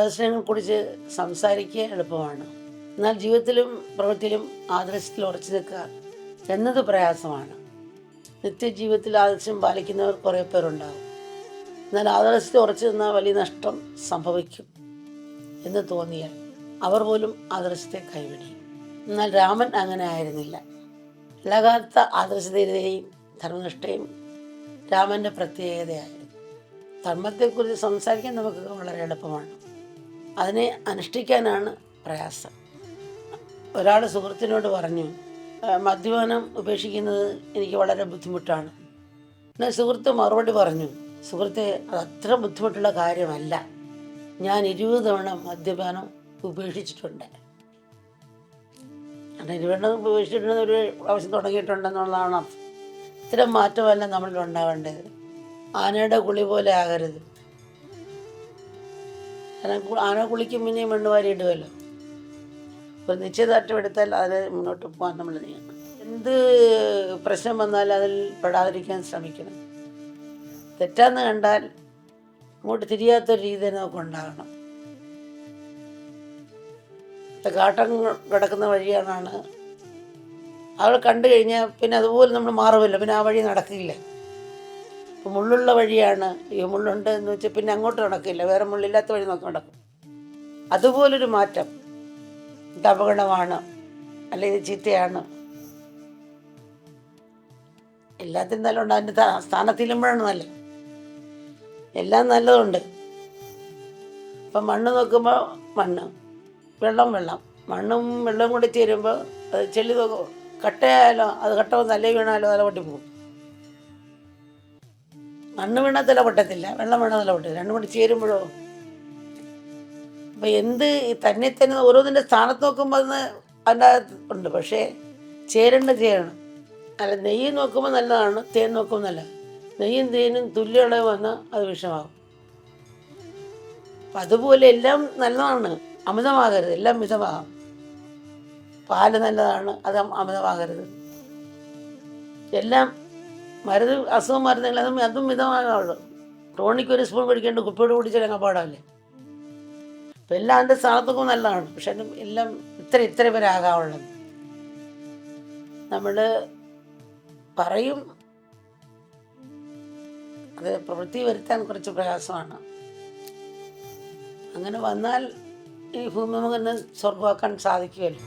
ആദർശങ്ങളെക്കുറിച്ച് സംസാരിക്കുക എളുപ്പമാണ്, എന്നാൽ ജീവിതത്തിലും പ്രവൃത്തിയിലും ആദർശത്തിൽ ഉറച്ചു നിൽക്കുക എന്നത് പ്രയാസമാണ്. നിത്യജീവിതത്തിൽ ആദർശം പാലിക്കുന്നവർ കുറേ പേരുണ്ടാകും. എന്നാൽ ആദർശത്തിൽ ഉറച്ചു നിന്നാൽ വലിയ നഷ്ടം സംഭവിക്കും എന്ന് തോന്നിയാൽ അവർ പോലും ആദർശത്തെ കൈവിടിയും. എന്നാൽ രാമൻ അങ്ങനെ ആയിരുന്നില്ല. ഇളകാത്ത ആദർശധീരതയും ധർമ്മനിഷ്ഠയും രാമൻ്റെ പ്രത്യേകതയായിരുന്നു. ധർമ്മത്തെക്കുറിച്ച് സംസാരിക്കാൻ നമുക്ക് വളരെ എളുപ്പമാണ്, അതിനെ അനുഷ്ഠിക്കാനാണ് പ്രയാസം. ഒരാൾ സുഹൃത്തിനോട് പറഞ്ഞു, മദ്യപാനം ഉപേക്ഷിക്കുന്നത് എനിക്ക് വളരെ ബുദ്ധിമുട്ടാണ്. എന്നാൽ സുഹൃത്ത് മറുപടി പറഞ്ഞു, സുഹൃത്തെ, അതത്ര ബുദ്ധിമുട്ടുള്ള കാര്യമല്ല. ഞാൻ 20 തവണ മദ്യപാനം ഉപേക്ഷിച്ചിട്ടുണ്ട്. കാരണം 20 തവണ ഉപേക്ഷിച്ചിട്ടുണ്ടെന്ന് ഒരു പ്രാവശ്യം തുടങ്ങിയിട്ടുണ്ടെന്നുള്ളതാണ് അർത്ഥം. ഇത്തരം മാറ്റമല്ല നമ്മളിൽ ഉണ്ടാവേണ്ടത്. ആനയുടെ കുളി പോലെ ആകരുത്. ആന കുളിക്കും പിന്നെയും മണ്ണുവാരി ഇടുമല്ലോ. ഒരു നിശ്ചയദാർഢ്യം എടുത്താൽ അതിൽ മുന്നോട്ട് പോകാൻ നമ്മൾ ചെയ്യണം. എന്ത് പ്രശ്നം വന്നാലും അതിൽ പെടാതിരിക്കാൻ ശ്രമിക്കണം. തെറ്റാന്ന് കണ്ടാൽ അങ്ങോട്ട് തിരിയാത്തൊരു രീതി നമുക്ക് ഉണ്ടാകണം. കാട്ടം കിടക്കുന്ന വഴിയാണ് അവൾ കണ്ടു കഴിഞ്ഞാൽ പിന്നെ അതുപോലെ നമ്മൾ മാറുമല്ലോ, പിന്നെ ആ വഴി നടക്കില്ല. ഇപ്പം മുള്ളുള്ള വഴിയാണ്, ഈ മുള്ളുണ്ട് എന്ന് വെച്ചാൽ പിന്നെ അങ്ങോട്ട് നടക്കില്ല, വേറെ മുള്ളില്ലാത്ത വഴി നോക്കി നടക്കും. അതുപോലൊരു മാറ്റം. ഇത് അപകടമാണ്, അല്ലെങ്കിൽ ചീത്തയാണ്, എല്ലാത്തിനും നല്ലതുണ്ട്. അതിൻ്റെ സ്ഥാനത്തിലുമ്പോഴാണ് നല്ല, എല്ലാം നല്ലതുണ്ട്. ഇപ്പം മണ്ണ് നോക്കുമ്പോൾ മണ്ണ്, വെള്ളം വെള്ളം, മണ്ണും വെള്ളവും കൂടി ചേരുമ്പോൾ അത് ചെല്ലി കട്ടയായാലോ അത് കട്ട തല വീണാലോ തല പൊട്ടിപ്പോകും. മണ്ണ് വീണാൽ തല പൊട്ടത്തില്ല, വെള്ളം വീണാൽ തല പൊട്ടില്ല, രണ്ടും കൂടി ചേരുമ്പോഴോ. അപ്പം തന്നെ ഓരോന്നിൻ്റെ സ്ഥാനത്ത് നോക്കുമ്പോൾ അതിൻ്റെ ഉണ്ട്, പക്ഷേ ചേരണം. അല്ല, നെയ്യ് നോക്കുമ്പോൾ നല്ലതാണ്, തേൻ നോക്കുമ്പോൾ നല്ല. നെയ്യും തേനും തുല്യളവ് വന്നാൽ അത് വിഷമാകും. അപ്പം അതുപോലെ എല്ലാം നല്ലതാണ്, അമിതമാകരുത്, എല്ലാം മിതമാകാം. പാല് നല്ലതാണ്, അത് അമിതമാകരുത്. എല്ലാം അസുഖം മരുന്നുകൾ അതും മിതമാകുള്ളൂ. ടോണിക്ക് ഒരു സ്പൂൺ പിടിക്കേണ്ട കുപ്പിയോട് കുടിച്ചാൽ പാടാവില്ലേ. അപ്പം എല്ലാം അതിൻ്റെ സ്ഥാനത്തൊക്കെ നല്ലതാണ്, പക്ഷെ എല്ലാം ഇത്ര പേരെ ആകാവുള്ളത്. നമ്മൾ പറയും, അത് പ്രവൃത്തി വരുത്താൻ കുറച്ച് പ്രയാസമാണ്. അങ്ങനെ വന്നാൽ ഈ ഭൂമി നമുക്ക് സ്വർഗമാക്കാൻ സാധിക്കുമല്ലോ.